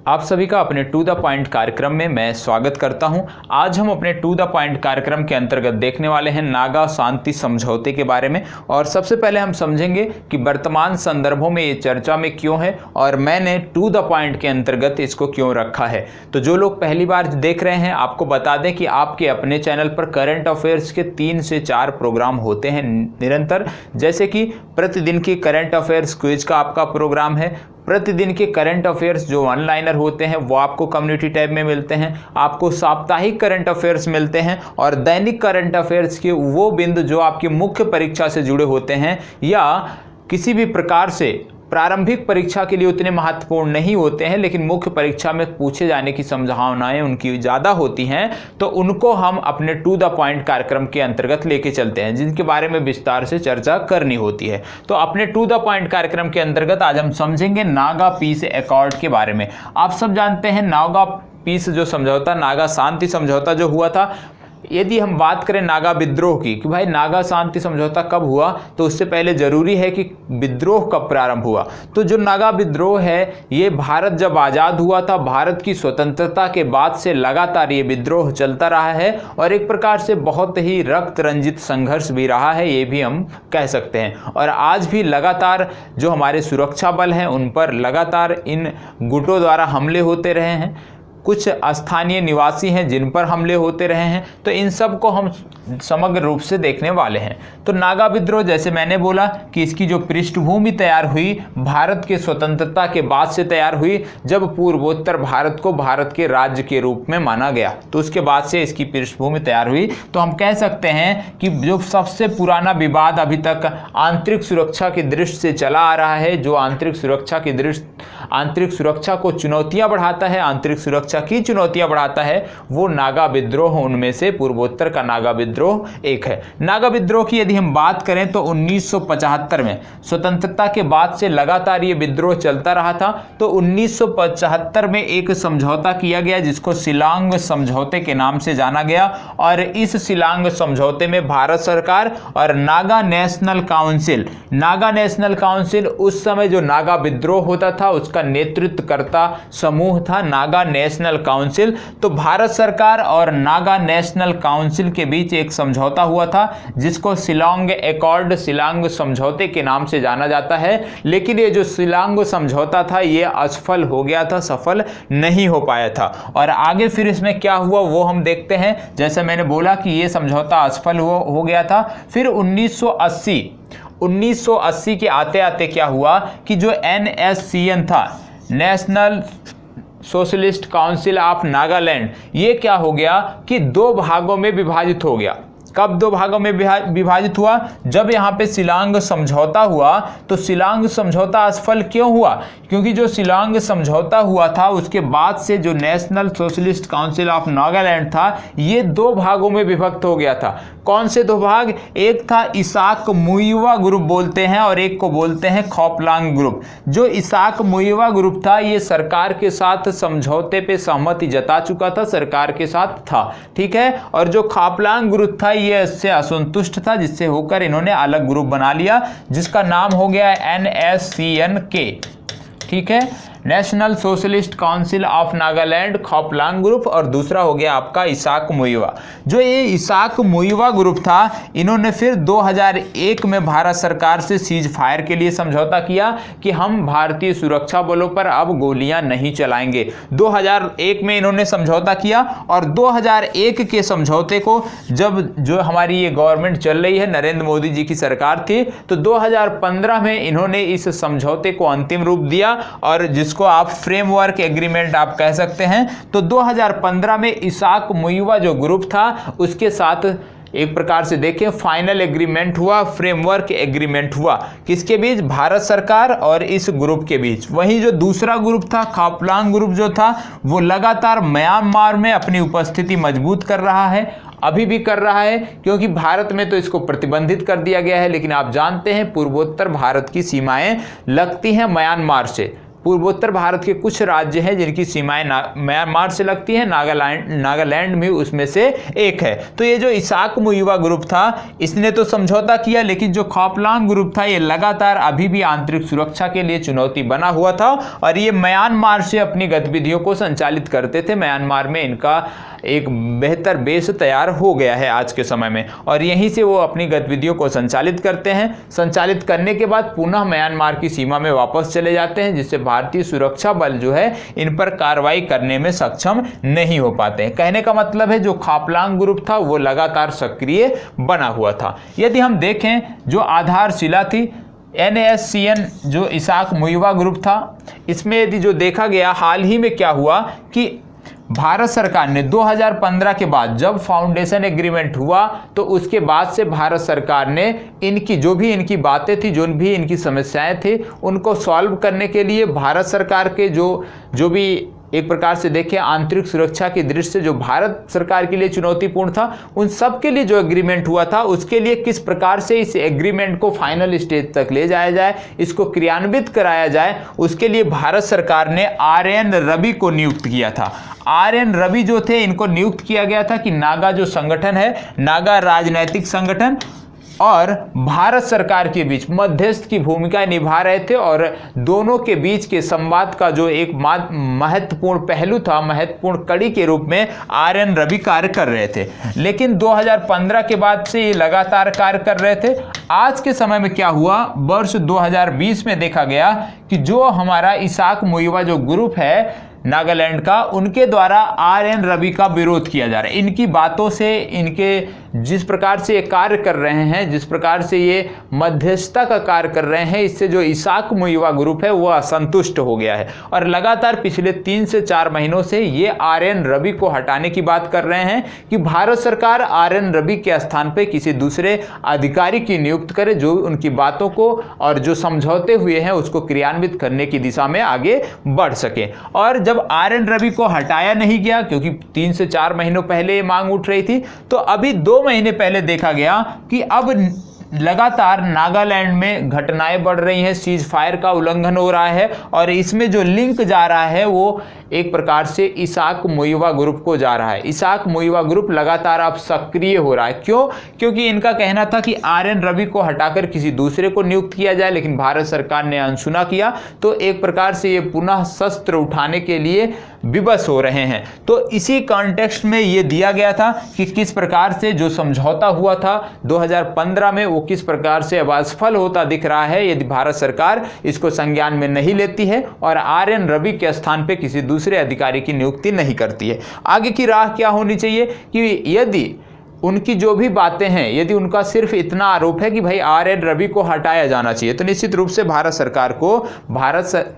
आप सभी का अपने टू द पॉइंट कार्यक्रम में मैं स्वागत करता हूं। आज हम अपने टू द पॉइंट कार्यक्रम के अंतर्गत देखने वाले हैं नागा शांति समझौते के बारे में। और सबसे पहले हम समझेंगे कि वर्तमान संदर्भों में ये चर्चा में क्यों है और मैंने टू द पॉइंट के अंतर्गत इसको क्यों रखा है। तो जो लोग पहली बार देख रहे हैं, आपको बता दें कि आपके अपने चैनल पर करंट अफेयर्स के 3 से 4 प्रोग्राम होते हैं निरंतर, जैसे कि प्रतिदिन की करंट अफेयर्स क्विज का आपका प्रोग्राम है, प्रतिदिन के करंट अफेयर्स जो ऑनलाइनर होते हैं वो आपको कम्युनिटी टैब में मिलते हैं, आपको साप्ताहिक करंट अफेयर्स मिलते हैं और दैनिक करंट अफेयर्स के वो बिंदु जो आपकी मुख्य परीक्षा से जुड़े होते हैं या किसी भी प्रकार से प्रारंभिक परीक्षा के लिए उतने महत्वपूर्ण नहीं होते हैं लेकिन मुख्य परीक्षा में पूछे जाने की संभावनाएं उनकी ज़्यादा होती हैं, तो उनको हम अपने टू द पॉइंट कार्यक्रम के अंतर्गत लेके चलते हैं, जिनके बारे में विस्तार से चर्चा करनी होती है। तो अपने टू द पॉइंट कार्यक्रम के अंतर्गत आज हम समझेंगे नागा पीस एकॉर्ड के बारे में। आप सब जानते हैं नागा पीस जो समझौता, नागा शांति समझौता जो हुआ था, यदि हम बात करें नागा विद्रोह की कि भाई नागा शांति समझौता कब हुआ, तो उससे पहले जरूरी है कि विद्रोह कब प्रारंभ हुआ। तो जो नागा विद्रोह है ये भारत जब आज़ाद हुआ था, भारत की स्वतंत्रता के बाद से लगातार ये विद्रोह चलता रहा है और एक प्रकार से बहुत ही रक्त रंजित संघर्ष भी रहा है, ये भी हम कह सकते हैं। और आज भी लगातार जो हमारे सुरक्षा बल हैं उन पर लगातार इन गुटों द्वारा हमले होते रहे हैं, कुछ स्थानीय निवासी हैं जिन पर हमले होते रहे हैं, तो इन सब को हम समग्र रूप से देखने वाले हैं। तो नागा विद्रोह, जैसे मैंने बोला कि इसकी जो पृष्ठभूमि तैयार हुई भारत के स्वतंत्रता के बाद से तैयार हुई, जब पूर्वोत्तर भारत को भारत के राज्य के रूप में माना गया, तो उसके बाद से इसकी पृष्ठभूमि तैयार हुई। तो हम कह सकते हैं कि जो सबसे पुराना विवाद अभी तक आंतरिक सुरक्षा की दृष्टि से चला आ रहा है, जो आंतरिक सुरक्षा को चुनौतियां बढ़ाता है, आंतरिक सुरक्षा की चुनौतियां बढ़ाता है, वो नागा विद्रोह, उनमें से पूर्वोत्तर का नागा विद्रोह एक है। नागा विद्रोह की यदि हम बात करें तो 1975 में स्वतंत्रता के बाद से लगातार ये विद्रोह चलता रहा था। तो 1975 में एक समझौता किया गया जिसको शिलांग समझौते के नाम से जाना गया और इस शिलांग समझौते में भारत सरकार और नागा नेशनल काउंसिल उस समय जो नागा विद्रोह होता था उसका नेतृत्वकर्ता समूह था नागा नेशनल काउंसिल। तो भारत सरकार और नागा नेशनल काउंसिल के बीच एक समझौता हुआ था जिसको शिलांग एकॉर्ड, शिलांग समझौते के नाम से जाना जाता है। लेकिन ये जो शिलांग समझौता था ये असफल हो गया था, सफल नहीं हो पाया था। और आगे फिर इसमें क्या हुआ वो हम देखते हैं। जैसे मैंने बोला कि ये समझौता असफल हो गया था। फिर 1980 के आते आते क्या हुआ कि जो NSCN था, national Socialist Council of Nagaland, ये क्या हो गया कि 2 भागों में विभाजित हो गया। कब 2 भागों में विभाजित हुआ? जब यहाँ पे शिलांग समझौता हुआ। तो शिलांग समझौता असफल क्यों हुआ? क्योंकि जो शिलांग समझौता हुआ था उसके बाद से जो national Socialist Council of Nagaland था ये 2 भागों में विभक्त हो गया था। कौन से 2 भाग? एक था इसाक मुइवा ग्रुप बोलते हैं और एक को बोलते हैं खॉपलांग ग्रुप। जो इसाक मुइवा ग्रुप था ये सरकार के साथ समझौते पे सहमति जता चुका था, सरकार के साथ था, ठीक है। और जो खॉपलांग ग्रुप था ये इससे असंतुष्ट था, जिससे होकर इन्होंने अलग ग्रुप बना लिया जिसका नाम हो गया NSCN-K, ठीक है, National Socialist Council of Nagaland Khaplang group. और दूसरा हो गया आपका इसाक मुइवा। जो ये इसाक मुइवा ग्रुप था इन्होंने फिर 2001 में भारत सरकार से सीज फायर के लिए समझौता किया कि हम भारतीय सुरक्षा बलों पर अब गोलियां नहीं चलाएंगे। 2001 में इन्होंने समझौता किया और 2001 के समझौते को जब जो हमारी ये गवर्नमेंट चल रही है, नरेंद्र मोदी जी की सरकार थी, तो 2015 में इन्होंने इस समझौते को अंतिम रूप दिया और जिसको आप फ्रेमवर्क एग्रीमेंट आप कह सकते हैं। तो 2015 में इसाक मुइवा जो ग्रुप था उसके साथ एक प्रकार से देखें फाइनल एग्रीमेंट हुआ, फ्रेमवर्क एग्रीमेंट हुआ। किसके बीच? भारत सरकार और इस ग्रुप के बीच। वहीं जो दूसरा ग्रुप था खॉपलांग ग्रुप जो था वो लगातार म्यांमार में अपनी उपस्थिति मजबूत कर रहा है, अभी भी कर रहा है, क्योंकि भारत में तो इसको प्रतिबंधित कर दिया गया है। लेकिन आप जानते हैं पूर्वोत्तर भारत की सीमाएं लगती हैं म्यांमार से, पूर्वोत्तर भारत के कुछ राज्य हैं जिनकी सीमाएं म्यांमार से लगती हैं, नागालैंड भी उसमें से एक है। तो ये जो इसाक मुइवा ग्रुप था इसने तो समझौता किया, लेकिन जो खापलांग ग्रुप था ये लगातार अभी भी आंतरिक सुरक्षा के लिए चुनौती बना हुआ था और ये म्यांमार से अपनी गतिविधियों को संचालित करते थे। म्यांमार में इनका एक बेहतर बेस तैयार हो गया है आज के समय में और यहीं से वो अपनी गतिविधियों को संचालित करते हैं। संचालित करने के बाद पुनः म्यांमार की सीमा में वापस चले जाते हैं, जिससे भारतीय सुरक्षा बल जो है इन पर कार्रवाई करने में सक्षम नहीं हो पाते हैं। कहने का मतलब है जो खापलांग ग्रुप था वो लगातार सक्रिय बना हुआ था। यदि हम देखें जो आधारशिला थी NASCN जो इसाक मुइवा ग्रुप था, इसमें यदि जो देखा गया हाल ही में क्या हुआ कि भारत सरकार ने 2015 के बाद जब फाउंडेशन एग्रीमेंट हुआ तो उसके बाद से भारत सरकार ने इनकी जो भी इनकी बातें थी, जो भी इनकी समस्याएं थी, उनको सॉल्व करने के लिए भारत सरकार के जो भी एक प्रकार से देखें आंतरिक सुरक्षा की दृष्टि से जो भारत सरकार के लिए चुनौतीपूर्ण था, उन सब के लिए जो एग्रीमेंट हुआ था उसके लिए किस प्रकार से इस एग्रीमेंट को फाइनल स्टेज तक ले जाया जाए, इसको क्रियान्वित कराया जाए, उसके लिए भारत सरकार ने RN रवि को नियुक्त किया था। RN रवि जो थे इनको नियुक्त किया गया था कि नागा जो संगठन है, नागा राजनैतिक संगठन और भारत सरकार के बीच मध्यस्थ की भूमिका निभा रहे थे और दोनों के बीच के संवाद का जो एक महत्वपूर्ण पहलू था, महत्वपूर्ण कड़ी के रूप में RN रवि कार्य कर रहे थे। लेकिन 2015 के बाद से ये लगातार कार्य कर रहे थे। आज के समय में क्या हुआ, वर्ष 2020 में देखा गया कि जो हमारा इसाक मुइवा जो ग्रुप है नागालैंड का, उनके द्वारा RN रवि का विरोध किया जा रहा है। इनकी बातों से, इनके जिस प्रकार से ये कार्य कर रहे हैं, जिस प्रकार से ये मध्यस्थता का कार्य कर रहे हैं, इससे जो इसाक मुइवा ग्रुप है वो असंतुष्ट हो गया है और लगातार पिछले 3 से 4 महीनों से ये RN रवि को हटाने की बात कर रहे हैं कि भारत सरकार RN रवि के स्थान पर किसी दूसरे अधिकारी की नियुक्त करे जो उनकी बातों को और जो समझौते हुए हैं उसको क्रियान्वित करने की दिशा में आगे बढ़ सके। और जब RN रवि को हटाया नहीं गया, क्योंकि 3 से 4 महीनों पहले ये मांग उठ रही थी, तो अभी 2 महीने पहले देखा गया कि अब लगातार नागालैंड में घटनाएं बढ़ रही हैं, सीज फायर का उल्लंघन हो रहा है और इसमें जो लिंक जा रहा है वो एक प्रकार से इसाक मुइवा ग्रुप को जा रहा है। इसाक मुइवा ग्रुप लगातार अब सक्रिय हो रहा है। क्यों? क्योंकि इनका कहना था कि RN रवि को हटाकर किसी दूसरे को नियुक्त किया जाए, लेकिन भारत सरकार ने अनसुना किया, तो एक प्रकार से ये पुनः शस्त्र उठाने के लिए विवश हो रहे हैं। तो इसी कॉन्टेक्स्ट में ये दिया गया था कि किस प्रकार से जो समझौता हुआ था 2015 में वो किस प्रकार से अब असफल होता दिख रहा है यदि भारत सरकार इसको संज्ञान में नहीं लेती है और RN रवि के स्थान पे किसी दूसरे अधिकारी की नियुक्ति नहीं करती है। आगे की राह क्या होनी चाहिए कि यदि उनकी जो भी बातें हैं, यदि उनका सिर्फ इतना आरोप है कि भाई RN रवि को हटाया जाना चाहिए, तो निश्चित रूप से भारत सरकार को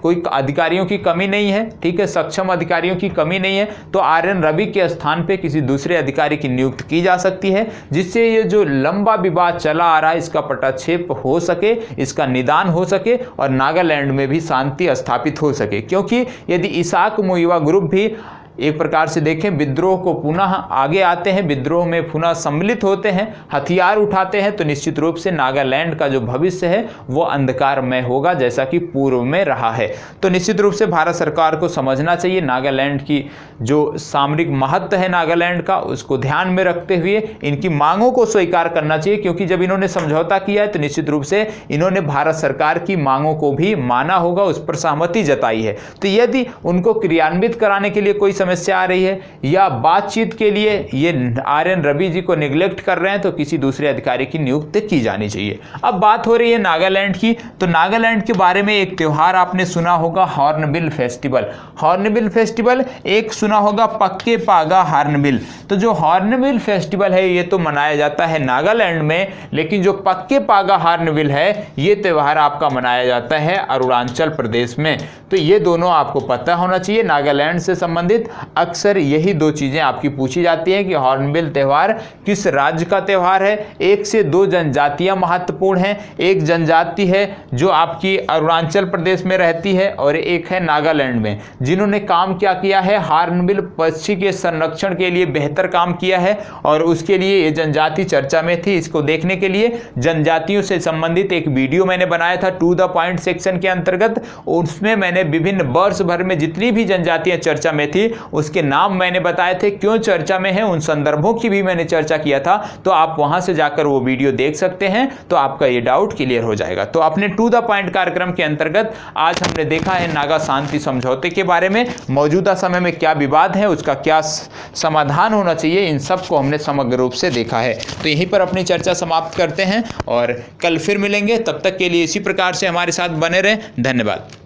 कोई अधिकारियों की कमी नहीं है, ठीक है, सक्षम अधिकारियों की कमी नहीं है, तो RN रवि के स्थान पे किसी दूसरे अधिकारी की नियुक्ति की जा सकती है, जिससे ये जो लंबा विवाद चला आ रहा है इसका पटाक्षेप हो सके, इसका निदान हो सके और नागालैंड में भी शांति स्थापित हो सके। क्योंकि यदि इसाक मुइवा ग्रुप भी एक प्रकार से देखें विद्रोह को पुनः आगे आते हैं, विद्रोह में पुनः सम्मिलित होते हैं, हथियार उठाते हैं, तो निश्चित रूप से नागालैंड का जो भविष्य है वो अंधकारमय होगा, जैसा कि पूर्व में रहा है। तो निश्चित रूप से भारत सरकार को समझना चाहिए नागालैंड की जो सामरिक महत्व है नागालैंड का, उसको ध्यान में रखते हुए इनकी मांगों को स्वीकार करना चाहिए। क्योंकि जब इन्होंने समझौता किया है तो निश्चित रूप से इन्होंने भारत सरकार की मांगों को भी माना होगा, उस पर सहमति जताई है। तो यदि उनको क्रियान्वित कराने के लिए कोई समस्या आ रही है या बातचीत के लिए ये RN रवि जी को निगलेक्ट कर रहे हैं, तो किसी दूसरे अधिकारी की नियुक्ति की जानी चाहिए। अब बात हो रही है नागालैंड की, तो नागालैंड के बारे में एक त्योहार आपने सुना होगा, हॉर्नबिल फेस्टिवल। हॉर्नबिल फेस्टिवल, एक सुना होगा पक्के पागा हॉर्नबिल। तो जो हॉर्नबिल फेस्टिवल है ये तो मनाया जाता है नागालैंड में, लेकिन जो पक्के पागा हॉर्नबिल है ये त्योहार आपका मनाया जाता है अरुणाचल प्रदेश में। तो ये दोनों आपको पता होना चाहिए नागालैंड से संबंधित। अक्सर यही दो चीज़ें आपकी पूछी जाती हैं कि हॉर्नबिल त्यौहार किस राज्य का त्यौहार है। एक से दो जनजातियां महत्वपूर्ण हैं, एक जनजाति है जो आपकी अरुणाचल प्रदेश में रहती है और एक है नागालैंड में, जिन्होंने काम क्या किया है, हॉर्नबिल पक्षी के संरक्षण के लिए बेहतर काम किया है और उसके लिए ये जनजाति चर्चा में थी। इसको देखने के लिए जनजातियों से संबंधित एक वीडियो मैंने बनाया था टू द पॉइंट सेक्शन के अंतर्गत। उसमें मैंने विभिन्न वर्ष भर में जितनी भी जनजातियां चर्चा में थी उसके नाम मैंने बताए थे, क्यों चर्चा में है, उन संदर्भों की भी मैंने चर्चा किया था। तो आप वहां से जाकर वो वीडियो देख सकते हैं, तो आपका ये डाउट क्लियर हो जाएगा। तो अपने टू द पॉइंट कार्यक्रम के अंतर्गत आज हमने देखा है नागा शांति समझौते के बारे में, मौजूदा समय में क्या विवाद है, उसका क्या समाधान होना चाहिए, इन सब को हमने समग्र रूप से देखा है। तो यहीं पर अपनी चर्चा समाप्त करते हैं और कल फिर मिलेंगे। तब तक के लिए इसी प्रकार से हमारे साथ बने रहें। धन्यवाद।